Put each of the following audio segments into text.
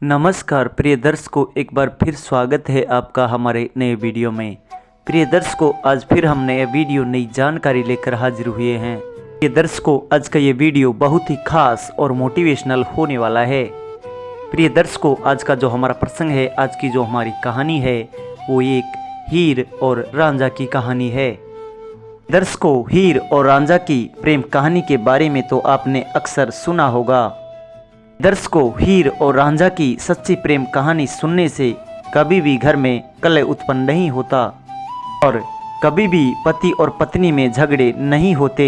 नमस्कार प्रिय दर्शकों, एक बार फिर स्वागत है आपका हमारे नए वीडियो में। प्रिय दर्शकों, आज फिर हम नए वीडियो नई जानकारी लेकर हाजिर हुए हैं। प्रिय दर्शकों, आज का ये वीडियो बहुत ही खास और मोटिवेशनल होने वाला है। प्रिय दर्शकों, आज का जो हमारा प्रसंग है, आज की जो हमारी कहानी है, वो एक हीर और रांझा की कहानी है। दर्शकों, हीर और रांझा की प्रेम कहानी के बारे में तो आपने अक्सर सुना होगा। दर्शकों, हीर और रांझा की सच्ची प्रेम कहानी सुनने से कभी भी घर में कलह उत्पन्न नहीं होता और कभी भी पति और पत्नी में झगड़े नहीं होते।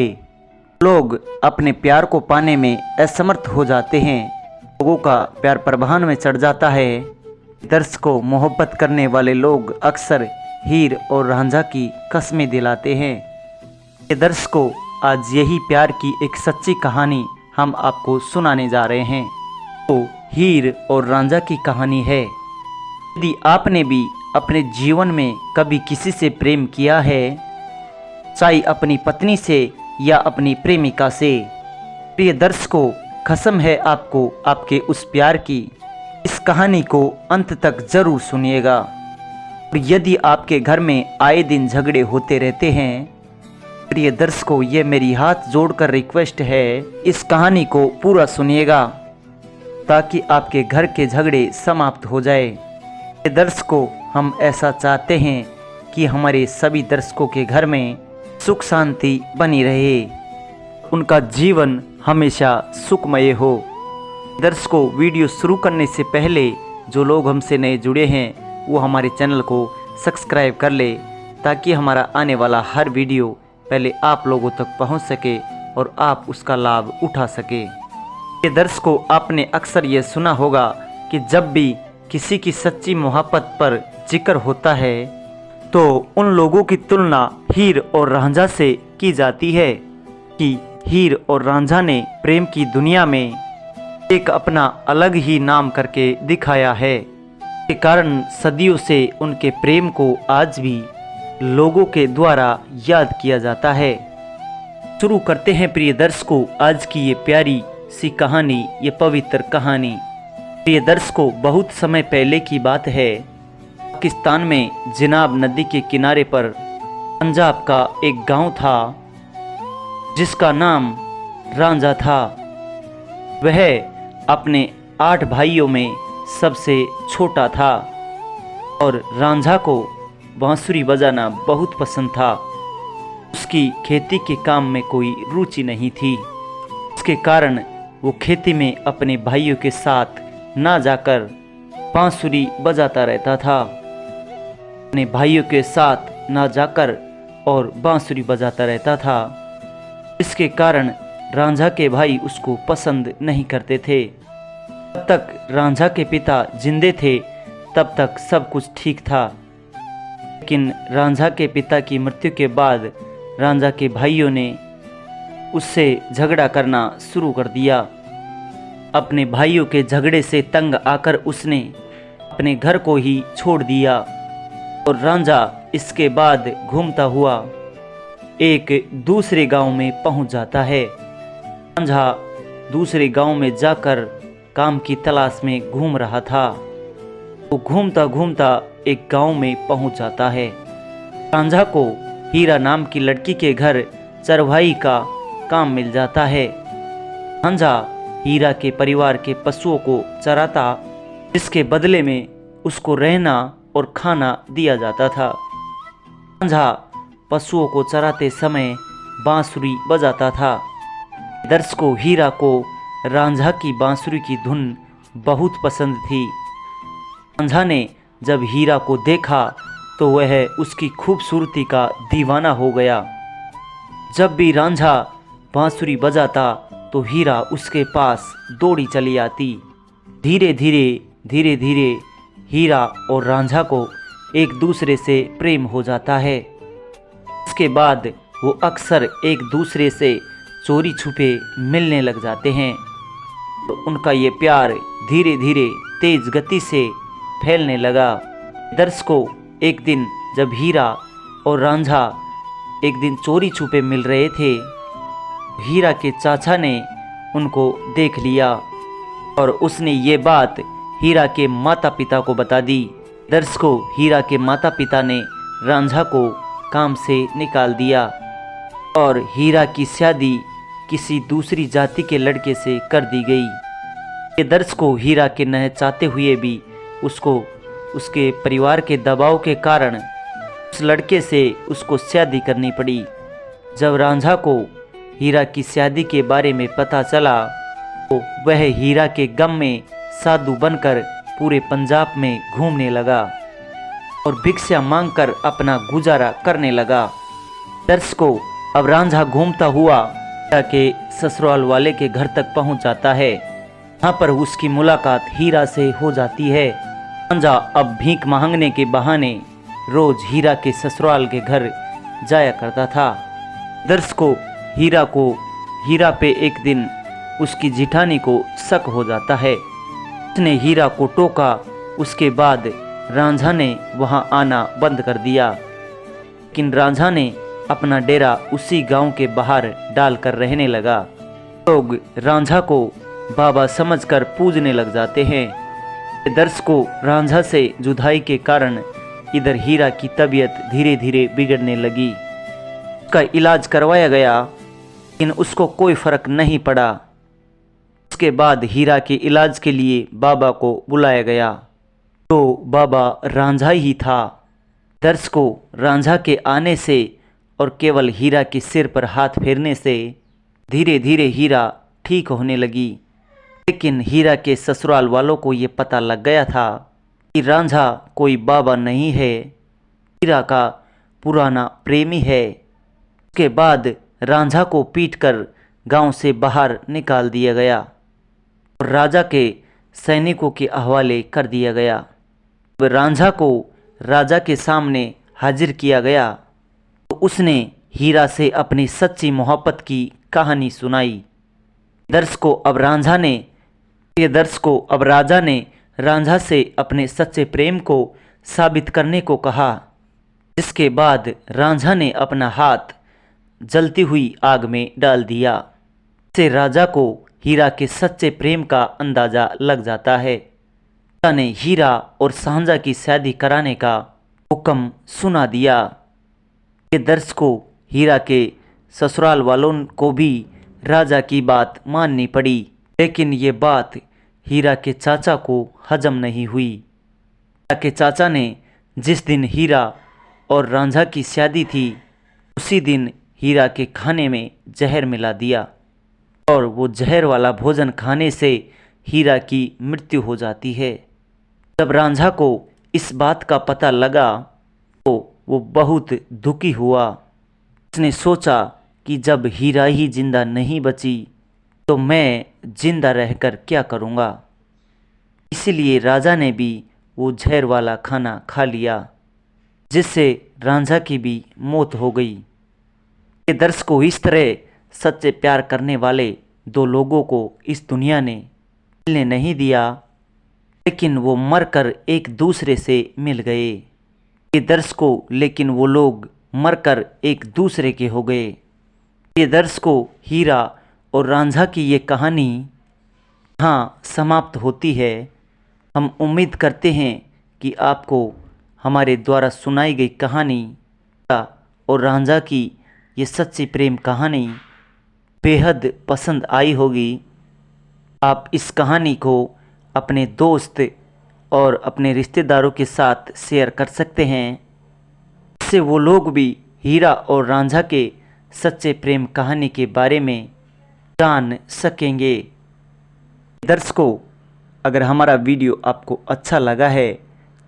लोग अपने प्यार को पाने में असमर्थ हो जाते हैं, लोगों का प्यार परवान में चढ़ जाता है। दर्शकों, मोहब्बत करने वाले लोग अक्सर हीर और रांझा की कस्में दिलाते हैं। दर्शकों, आज यही प्यार की एक सच्ची कहानी हम आपको सुनाने जा रहे हैं। तो हीर और रांझा की कहानी है। यदि आपने भी अपने जीवन में कभी किसी से प्रेम किया है, चाहे अपनी पत्नी से या अपनी प्रेमिका से, प्रिय दर्शकों, कसम है आपको आपके उस प्यार की। इस कहानी को अंत तक जरूर सुनिएगा। और यदि आपके घर में आए दिन झगड़े होते रहते हैं, प्रिय दर्शकों, ये मेरी हाथ जोड़कर रिक्वेस्ट है, इस कहानी को पूरा सुनिएगा ताकि आपके घर के झगड़े समाप्त हो जाए। दर्शकों, हम ऐसा चाहते हैं कि हमारे सभी दर्शकों के घर में सुख शांति बनी रहे, उनका जीवन हमेशा सुखमय हो। दर्शकों, वीडियो शुरू करने से पहले जो लोग हमसे नए जुड़े हैं, वो हमारे चैनल को सब्सक्राइब कर ले ताकि हमारा आने वाला हर वीडियो पहले आप लोगों तक पहुंच सके और आप उसका लाभ उठा सके। ये दर्शकों, आपने अक्सर ये सुना होगा कि जब भी किसी की सच्ची मोहब्बत पर जिक्र होता है तो उन लोगों की तुलना हीर और रांझा से की जाती है कि हीर और रांझा ने प्रेम की दुनिया में एक अपना अलग ही नाम करके दिखाया है। के कारण सदियों से उनके प्रेम को आज भी लोगों के द्वारा याद किया जाता है। शुरू करते हैं प्रिय दर्शकों आज की ये प्यारी सी कहानी, ये पवित्र कहानी। प्रिय दर्शकों, बहुत समय पहले की बात है। पाकिस्तान में जिनाब नदी के किनारे पर पंजाब का एक गांव था जिसका नाम रांझा था। वह अपने 8 भाइयों में सबसे छोटा था और रांझा को बांसुरी बजाना बहुत पसंद था। उसकी खेती के काम में कोई रुचि नहीं थी। इसके कारण वो खेती में अपने भाइयों के साथ ना जाकर बांसुरी बजाता रहता था। अपने भाइयों के साथ ना जाकर और बांसुरी बजाता रहता था। इसके कारण रांझा के भाई उसको पसंद नहीं करते थे। जब तक रांझा के पिता जिंदे थे तब तक सब कुछ ठीक था, लेकिन रांझा के पिता की मृत्यु के बाद रांझा के भाइयों ने उससे झगड़ा करना शुरू कर दिया। अपने भाइयों के झगड़े से तंग आकर उसने अपने घर को ही छोड़ दिया और रांझा इसके बाद घूमता हुआ एक दूसरे गांव में पहुंच जाता है। रांझा दूसरे गांव में जाकर काम की तलाश में घूम रहा था। वो घूमता घूमता एक गांव में पहुंच जाता है। रांझा को हीरा नाम की लड़की के घर चरवाही का काम मिल जाता है। रांझा हीरा के परिवार के पशुओं को चराता, जिसके बदले में उसको रहना और खाना दिया जाता था। रांझा पशुओं को चराते समय बांसुरी बजाता था। दर्शकों, हीरा को रांझा की बांसुरी की धुन बहुत पसंद थी। रांझा ने जब हीरा को देखा तो वह उसकी खूबसूरती का दीवाना हो गया। जब भी रांझा बांसुरी बजाता तो हीरा उसके पास दौड़ी चली आती। धीरे धीरे हीरा और रांझा को एक दूसरे से प्रेम हो जाता है। इसके बाद वो अक्सर एक दूसरे से चोरी छुपे मिलने लग जाते हैं। तो उनका ये प्यार धीरे धीरे तेज गति से फैलने लगा। दर्शकों, एक दिन जब हीरा और रांझा एक दिन चोरी छुपे मिल रहे थे, हीरा के चाचा ने उनको देख लिया और उसने ये बात हीरा के माता पिता को बता दी। दर्शकों, हीरा के माता पिता ने रांझा को काम से निकाल दिया और हीरा की शादी किसी दूसरी जाति के लड़के से कर दी गई। ये दर्शकों, हीरा के न चाहते हुए भी उसको उसके परिवार के दबाव के कारण उस लड़के से उसको शादी करनी पड़ी। जब रांझा को हीरा की शादी के बारे में पता चला तो वह हीरा के गम में साधु बनकर पूरे पंजाब में घूमने लगा और भिक्षा मांगकर अपना गुजारा करने लगा। दर्शकों, अब रांझा घूमता हुआ हीरा के ससुराल वाले के घर तक पहुंच जाता है। यहाँ पर उसकी मुलाकात हीरा से हो जाती है। रांझा अब भीख मांगने के बहाने रोज हीरा के ससुराल के घर जाया करता था। दर्शकों, हीरा पे एक दिन उसकी जिठानी को शक हो जाता है। उसने हीरा को टोका। उसके बाद रांझा ने वहां आना बंद कर दिया, लेकिन रांझा ने अपना डेरा उसी गांव के बाहर डालकर रहने लगा। लोग रांझा को बाबा समझकर पूजने लग जाते हैं। दर्शकों, रांझा से जुदाई के कारण इधर हीरा की तबीयत धीरे धीरे बिगड़ने लगी। उसका इलाज करवाया गया, लेकिन उसको कोई फर्क नहीं पड़ा। उसके बाद हीरा के इलाज के लिए बाबा को बुलाया गया, तो बाबा रांझा ही था। दर्शकों, रांझा के आने से और केवल हीरा के सिर पर हाथ फेरने से धीरे धीरे हीरा ठीक होने लगी। लेकिन हीरा के ससुराल वालों को ये पता लग गया था कि रांझा कोई बाबा नहीं है, हीरा का पुराना प्रेमी है। उसके बाद रांझा को पीटकर गांव से बाहर निकाल दिया गया और राजा के सैनिकों के हवाले कर दिया गया। रांझा को राजा के सामने हाजिर किया गया तो उसने हीरा से अपनी सच्ची मोहब्बत की कहानी सुनाई। दर्शकों, अब राजा ने रांझा से अपने सच्चे प्रेम को साबित करने को कहा, जिसके बाद रांझा ने अपना हाथ जलती हुई आग में डाल दिया। इससे राजा को हीरा के सच्चे प्रेम का अंदाजा लग जाता है। राजा ने हीरा और सांझा की शादी कराने का हुक्म सुना दिया। ये दर्शकों, हीरा के ससुराल वालों को भी राजा की बात माननी पड़ी, लेकिन ये बात हीरा के चाचा को हजम नहीं हुई। हीरा के चाचा ने जिस दिन हीरा और रांझा की शादी थी, उसी दिन हीरा के खाने में जहर मिला दिया और वो जहर वाला भोजन खाने से हीरा की मृत्यु हो जाती है। जब रांझा को इस बात का पता लगा तो वो बहुत दुखी हुआ। उसने सोचा कि जब हीरा ही जिंदा नहीं बची तो मैं जिंदा रहकर क्या करूँगा। इसलिए राजा ने भी वो जहर वाला खाना खा लिया, जिससे रांझा की भी मौत हो गई। ये दर्शकों, इस तरह सच्चे प्यार करने वाले दो लोगों को इस दुनिया ने मिलने नहीं दिया, लेकिन वो मरकर एक दूसरे से मिल गए। ये दर्शकों, लेकिन वो लोग मरकर एक दूसरे के हो गए। ये दर्शकों, हीरा और रांझा की ये कहानी यहाँ समाप्त होती है। हम उम्मीद करते हैं कि आपको हमारे द्वारा सुनाई गई कहानी और रांझा की ये सच्ची प्रेम कहानी बेहद पसंद आई होगी। आप इस कहानी को अपने दोस्त और अपने रिश्तेदारों के साथ शेयर कर सकते हैं, इससे वो लोग भी हीरा और रांझा के सच्चे प्रेम कहानी के बारे में जान सकेंगे। दर्शकों, अगर हमारा वीडियो आपको अच्छा लगा है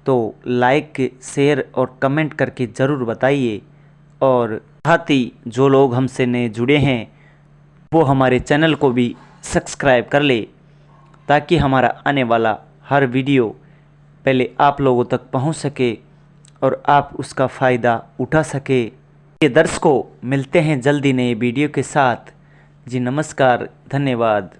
तो लाइक, शेयर और कमेंट करके ज़रूर बताइए, और साथ ही जो लोग हमसे नए जुड़े हैं वो हमारे चैनल को भी सब्सक्राइब कर ले, ताकि हमारा आने वाला हर वीडियो पहले आप लोगों तक पहुंच सके और आप उसका फ़ायदा उठा सके। ये दर्शकों, मिलते हैं जल्दी नए वीडियो के साथ। जी नमस्कार, धन्यवाद।